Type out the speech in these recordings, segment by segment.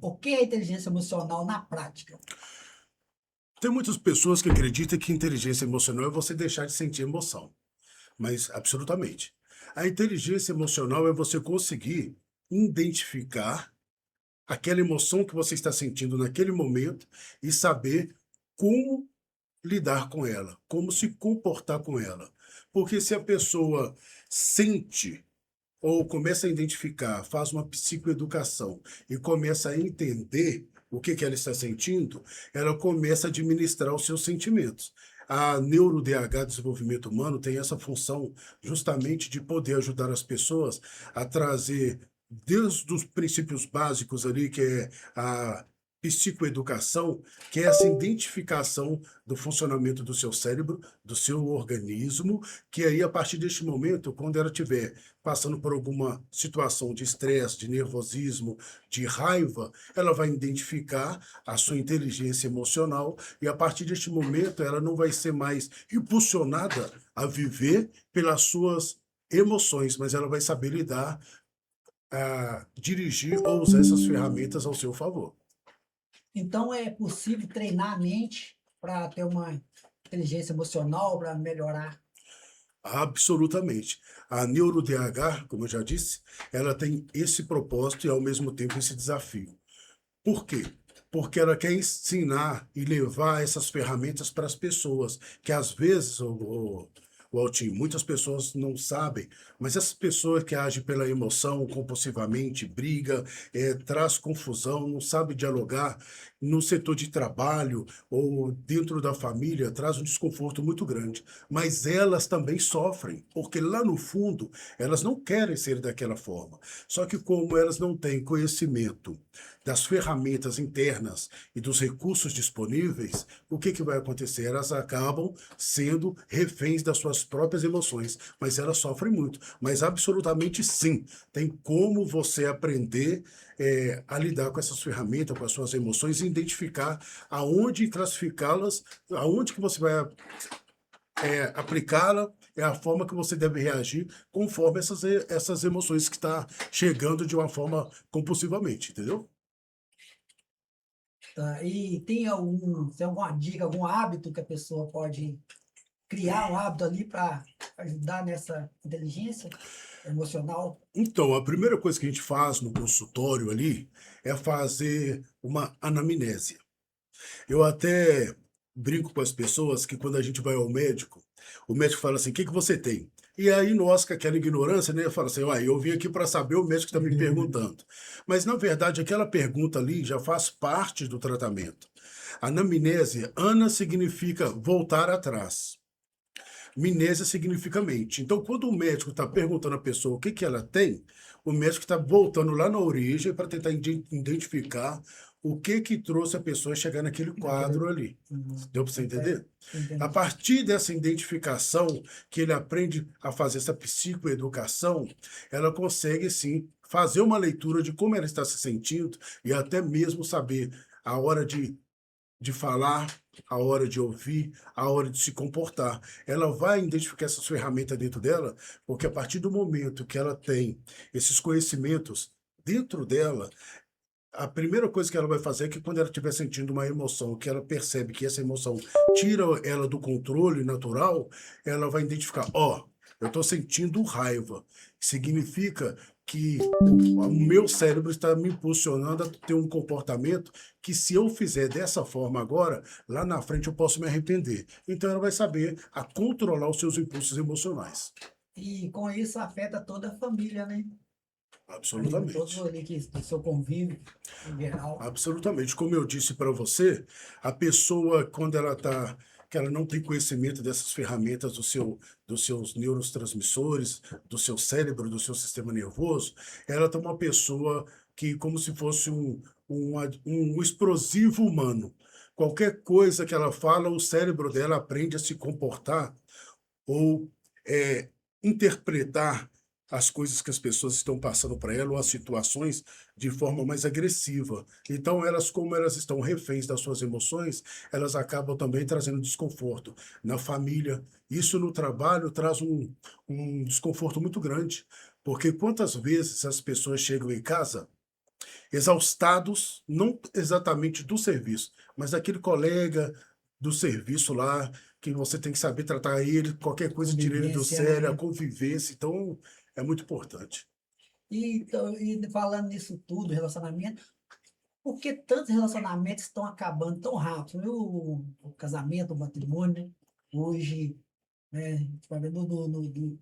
O que é inteligência emocional na prática? Tem muitas pessoas que acreditam que inteligência emocional é você deixar de sentir emoção, mas absolutamente. A inteligência emocional é você conseguir identificar aquela emoção que você está sentindo naquele momento e saber como lidar com ela, como se comportar com ela. Porque se a pessoa sente ou começa a identificar, faz uma psicoeducação e começa a entender o que que ela está sentindo, ela começa a administrar os seus sentimentos. A neuro-DH, desenvolvimento humano, tem essa função justamente de poder ajudar as pessoas a trazer, desde os princípios básicos ali, que é a psicoeducação, que é essa identificação do funcionamento do seu cérebro, do seu organismo, que aí, a partir deste momento, quando ela estiver passando por alguma situação de estresse, de nervosismo, de raiva, ela vai identificar a sua inteligência emocional e, a partir deste momento, ela não vai ser mais impulsionada a viver pelas suas emoções, mas ela vai saber lidar, dirigir ou usar essas ferramentas ao seu favor. Então, é possível treinar a mente para ter uma inteligência emocional, para melhorar? Absolutamente. A neuro-DH, como eu já disse, ela tem esse propósito e, ao mesmo tempo, esse desafio. Por quê? Porque ela quer ensinar e levar essas ferramentas para as pessoas, que às vezes, o Altinho, muitas pessoas não sabem, mas essas pessoas que agem pela emoção compulsivamente, briga, traz confusão, não sabe dialogar, no setor de trabalho ou dentro da família, traz um desconforto muito grande. Mas elas também sofrem, porque lá no fundo, elas não querem ser daquela forma. Só que como elas não têm conhecimento das ferramentas internas e dos recursos disponíveis, o que que vai acontecer? Elas acabam sendo reféns das suas próprias emoções, mas elas sofrem muito. Mas absolutamente sim, tem como você aprender a lidar com essas ferramentas, com as suas emoções e identificar aonde classificá-las, aonde que você vai aplicá-la, é a forma que você deve reagir conforme essas emoções que está chegando de uma forma compulsivamente, entendeu? Tá? E tem alguma dica, algum hábito que a pessoa pode criar um hábito ali para ajudar nessa inteligência emocional? Então, a primeira coisa que a gente faz no consultório ali é fazer uma anamnese. Eu até brinco com as pessoas que, quando a gente vai ao médico, o médico fala assim: "O que que você tem?" E aí nós, com aquela ignorância, né, fala assim: "Uai, eu vim aqui para saber, o médico está me perguntando." Mas, na verdade, aquela pergunta ali já faz parte do tratamento. Anamnese, ana significa voltar atrás. Mnésia significa mente. Então, quando o médico está perguntando à pessoa o que que ela tem, o médico está voltando lá na origem para tentar identificar o que que trouxe a pessoa a chegar naquele Naquele, quadro ali. Deu para você entender? A entendi. partir dessa identificação, que ele aprende a fazer essa psicoeducação, ela consegue sim fazer uma leitura de como ela está se sentindo e até mesmo saber a hora de falar, a hora de ouvir, a hora de se comportar. Ela vai identificar essas ferramentas dentro dela, porque, a partir do momento que ela tem esses conhecimentos dentro dela, a primeira coisa que ela vai fazer é que, quando ela estiver sentindo uma emoção, que ela percebe que essa emoção tira ela do controle natural, ela vai identificar: ó, eu estou sentindo raiva. Significa que o meu cérebro está me impulsionando a ter um comportamento que, se eu fizer dessa forma agora, lá na frente eu posso me arrepender. Então ela vai saber a controlar os seus impulsos emocionais. E com isso afeta toda a família, né? Ali, todos Absolutamente. ali que do seu convívio, em geral. Absolutamente. Como eu disse para você, a pessoa, quando ela está, que ela não tem conhecimento dessas ferramentas dos seus neurotransmissores, do seu cérebro, do seu sistema nervoso, ela está uma pessoa que, como se fosse um explosivo humano. Qualquer coisa que ela fala, o cérebro dela aprende a se comportar ou interpretar as coisas que as pessoas estão passando para ela, ou as situações, de forma mais agressiva. Então elas, como elas estão reféns das suas emoções, elas acabam também trazendo desconforto na família. Isso no trabalho traz um desconforto muito grande, porque quantas vezes as pessoas chegam em casa exaustados, não exatamente do serviço, mas daquele colega do serviço lá, que você tem que saber tratar ele, qualquer coisa tira ele do Convivência, sério, a né? convivência, então é muito importante. E falando nisso tudo, relacionamento, por que tantos relacionamentos estão acabando tão rápido? Viu? O casamento, o matrimônio, né? Hoje, né? Tipo,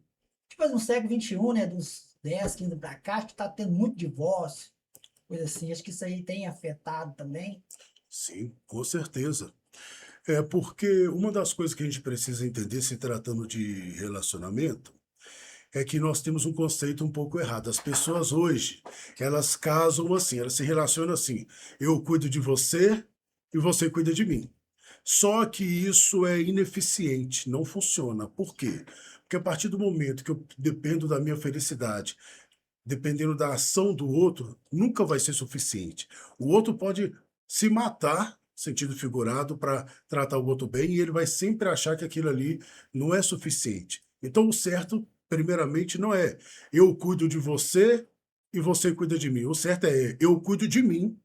tipo, no século XXI, né? Dos 10, 15 para cá, acho que está tendo muito divórcio, coisa assim. Acho que isso aí tem afetado também. Sim, com certeza. É porque uma das coisas que a gente precisa entender se tratando de relacionamento é que nós temos um conceito um pouco errado. As pessoas hoje, elas casam assim, elas se relacionam assim: eu cuido de você e você cuida de mim. Só que isso é ineficiente, não funciona. Por quê? Porque a partir do momento que eu dependo da minha felicidade, dependendo da ação do outro, nunca vai ser suficiente. O outro pode se matar, sentido figurado, para tratar o outro bem, e ele vai sempre achar que aquilo ali não é suficiente. Então, o certo, primeiramente, não é eu cuido de você e você cuida de mim. O certo é eu cuido de mim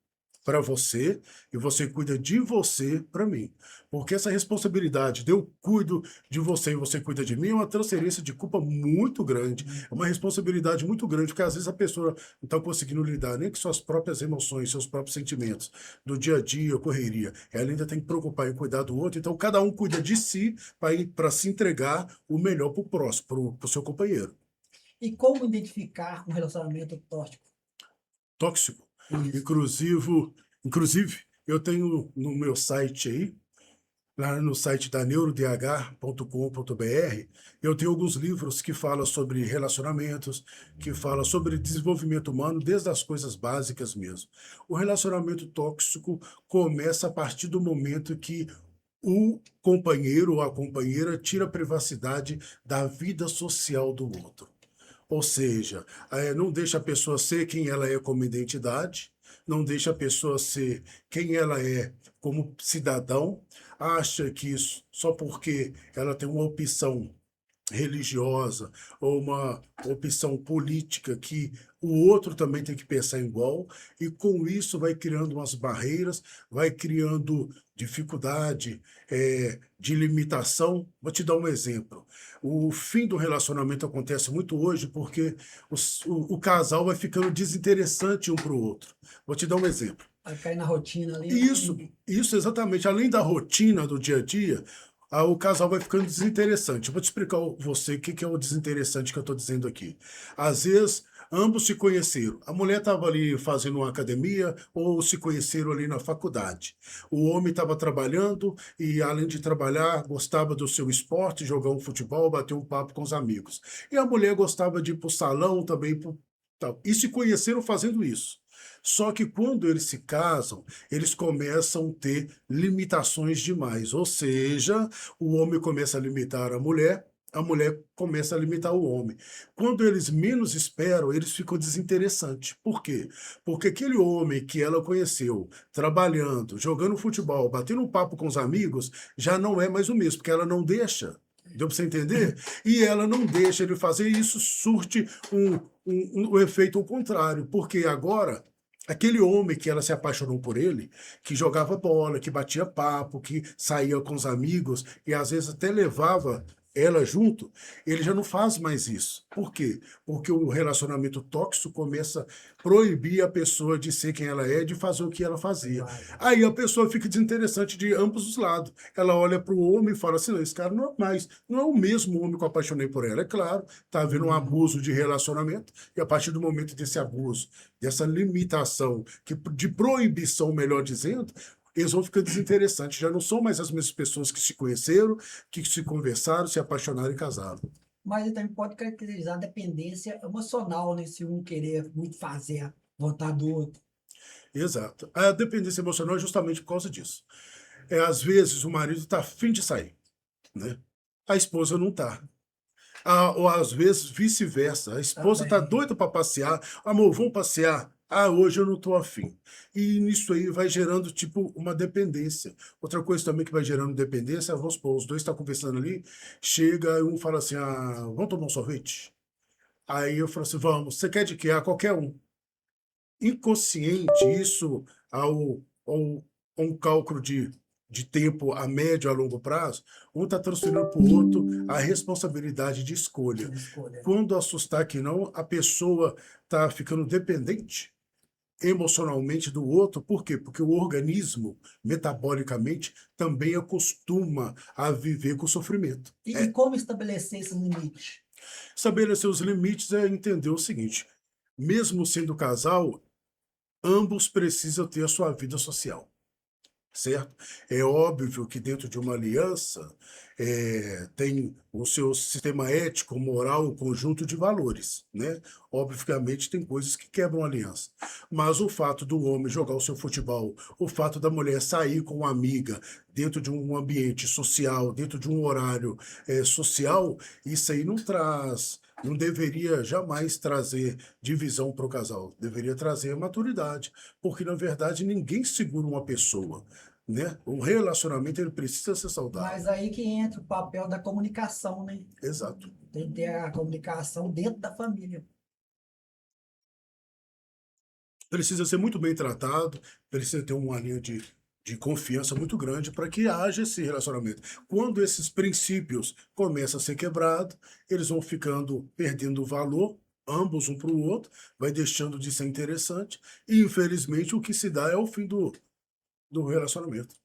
para você e você cuida de você para mim. Porque essa responsabilidade de eu cuido de você e você cuida de mim é uma transferência de culpa muito grande, é uma responsabilidade muito grande, porque às vezes a pessoa não está conseguindo lidar nem com suas próprias emoções, seus próprios sentimentos, do dia a dia, correria. Ela ainda tem que preocupar em cuidar do outro, então cada um cuida de si para se entregar o melhor para o próximo, para o seu companheiro. E como identificar um relacionamento tóxico? Tóxico. Isso. Inclusive, inclusive, eu tenho no meu site aí, lá no site da neurodh.com.br, eu tenho alguns livros que falam sobre relacionamentos, que falam sobre desenvolvimento humano, desde as coisas básicas mesmo. O relacionamento tóxico começa a partir do momento que o companheiro ou a companheira tira a privacidade da vida social do outro. Ou seja, não deixa a pessoa ser quem ela é como identidade, não deixa a pessoa ser quem ela é como cidadão, acha que isso só porque ela tem uma opção religiosa ou uma opção política que o outro também tem que pensar igual, e com isso vai criando umas barreiras, vai criando dificuldade, de limitação. Vou te dar um exemplo. O fim do relacionamento acontece muito hoje porque o casal vai ficando desinteressante um para o outro. Vou te dar um exemplo. Vai cair na rotina ali, né? Isso exatamente. Além da rotina do dia a dia, o casal vai ficando desinteressante. Eu vou te explicar você o que é o desinteressante que eu estou dizendo aqui. Às vezes, ambos se conheceram. A mulher estava ali fazendo uma academia ou se conheceram ali na faculdade. O homem estava trabalhando e, além de trabalhar, gostava do seu esporte, jogar um futebol, bater um papo com os amigos. E a mulher gostava de ir para o salão também. Tal. E se conheceram fazendo isso. Só que quando eles se casam, eles começam a ter limitações demais. Ou seja, o homem começa a limitar a mulher começa a limitar o homem. Quando eles menos esperam, eles ficam desinteressantes. Por quê? Porque aquele homem que ela conheceu, trabalhando, jogando futebol, batendo um papo com os amigos, já não é mais o mesmo, porque ela não deixa. Deu para você entender? E ela não deixa ele fazer, e isso surte um efeito ao contrário, porque agora aquele homem que ela se apaixonou por ele, que jogava bola, que batia papo, que saía com os amigos e às vezes até levava ela junto, ele já não faz mais isso. Por quê? Porque o relacionamento tóxico começa a proibir a pessoa de ser quem ela é, de fazer o que ela fazia. Vai. Aí a pessoa fica desinteressante de ambos os lados. Ela olha para o homem e fala assim: não, esse cara não é mais, não é o mesmo homem que eu apaixonei por ela. É claro, está havendo um abuso de relacionamento, e a partir do momento desse abuso, dessa limitação, de proibição, melhor dizendo, eles vão ficando desinteressantes. Já não são mais as mesmas pessoas que se conheceram, que se conversaram, se apaixonaram e casaram. Mas ele também pode caracterizar a dependência emocional, né? Se um querer muito fazer a vontade do outro. Exato. A dependência emocional é justamente por causa disso. Às vezes o marido está afim de sair, né? A esposa não está. Ou às vezes vice-versa. A esposa está Também. doida para passear. Amor, vamos passear. Ah, hoje eu não estou afim. E nisso aí vai gerando, tipo, uma dependência. Outra coisa também que vai gerando dependência, vamos supor, os dois estão conversando ali, chega e um fala assim, vamos tomar um sorvete? Aí eu falo assim, vamos, você quer de quê? Ah, qualquer um. inconsciente, isso ao a um cálculo de tempo a médio, a longo prazo, um está transferindo para o outro a responsabilidade de escolha. de escolha. Quando assustar que não, a pessoa está ficando dependente emocionalmente do outro. Por quê? Porque o organismo, metabolicamente, também acostuma a viver com sofrimento. E como estabelecer esse limite? Estabelecer os limites é entender o seguinte: mesmo sendo casal, ambos precisam ter a sua vida social. Certo? É óbvio que dentro de uma aliança tem o seu sistema ético, moral, um conjunto de valores, né? Obviamente tem coisas que quebram a aliança, mas o fato do homem jogar o seu futebol, o fato da mulher sair com uma amiga dentro de um ambiente social, dentro de um horário social, isso aí não deveria jamais trazer divisão para o casal, deveria trazer maturidade, porque na verdade ninguém segura uma pessoa, né? O relacionamento ele precisa ser saudável. Mas aí que entra o papel da comunicação, né? Exato. Tem que ter a comunicação dentro da família. Precisa ser muito bem tratado, precisa ter uma linha de confiança muito grande para que haja esse relacionamento. Quando esses princípios começam a ser quebrados, eles vão ficando, perdendo valor, ambos um para o outro, vai deixando de ser interessante, e infelizmente o que se dá é o fim do relacionamento.